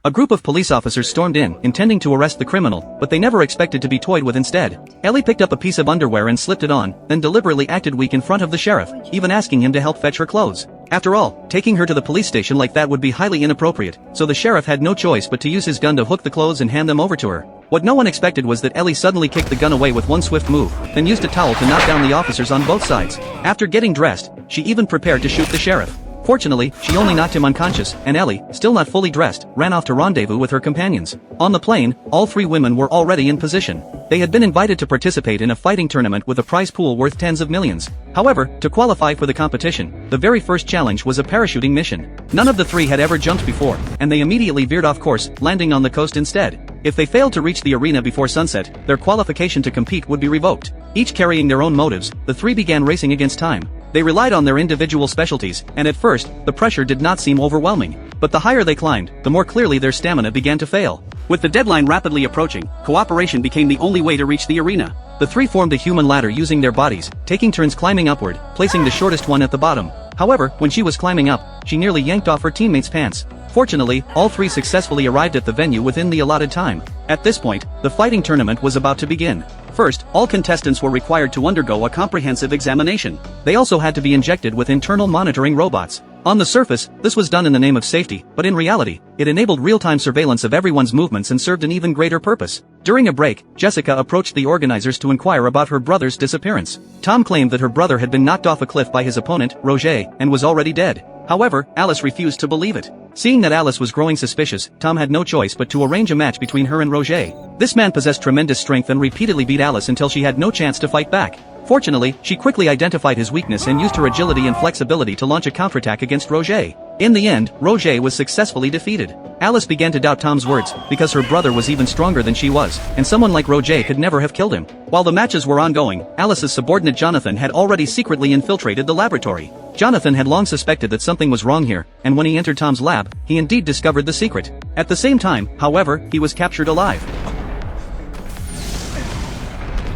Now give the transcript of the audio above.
A group of police officers stormed in, intending to arrest the criminal, but they never expected to be toyed with instead. Ellie picked up a piece of underwear and slipped it on, then deliberately acted weak in front of the sheriff, even asking him to help fetch her clothes. After all, taking her to the police station like that would be highly inappropriate, so the sheriff had no choice but to use his gun to hook the clothes and hand them over to her. What no one expected was that Ellie suddenly kicked the gun away with one swift move, then used a towel to knock down the officers on both sides. After getting dressed, she even prepared to shoot the sheriff. Fortunately, she only knocked him unconscious, and Ellie, still not fully dressed, ran off to rendezvous with her companions. On the plane, all three women were already in position. They had been invited to participate in a fighting tournament with a prize pool worth tens of millions. However, to qualify for the competition, the very first challenge was a parachuting mission. None of the three had ever jumped before, and they immediately veered off course, landing on the coast instead. If they failed to reach the arena before sunset, their qualification to compete would be revoked. Each carrying their own motives, the three began racing against time. They relied on their individual specialties, and at first, the pressure did not seem overwhelming. But the higher they climbed, the more clearly their stamina began to fail. With the deadline rapidly approaching, cooperation became the only way to reach the arena. The three formed a human ladder using their bodies, taking turns climbing upward, placing the shortest one at the bottom. However, when she was climbing up, she nearly yanked off her teammate's pants. Fortunately, all three successfully arrived at the venue within the allotted time. At this point, the fighting tournament was about to begin. First, all contestants were required to undergo a comprehensive examination. They also had to be injected with internal monitoring robots. On the surface, this was done in the name of safety, but in reality, it enabled real-time surveillance of everyone's movements and served an even greater purpose. During a break, Jessica approached the organizers to inquire about her brother's disappearance. Tom claimed that her brother had been knocked off a cliff by his opponent, Roger, and was already dead. However, Alice refused to believe it. Seeing that Alice was growing suspicious, Tom had no choice but to arrange a match between her and Roger. This man possessed tremendous strength and repeatedly beat Alice until she had no chance to fight back. Fortunately, she quickly identified his weakness and used her agility and flexibility to launch a counterattack against Roger. In the end, Roger was successfully defeated. Alice began to doubt Tom's words, because her brother was even stronger than she was, and someone like Roger could never have killed him. While the matches were ongoing, Alice's subordinate Jonathan had already secretly infiltrated the laboratory. Jonathan had long suspected that something was wrong here, and when he entered Tom's lab, he indeed discovered the secret. At the same time, however, he was captured alive.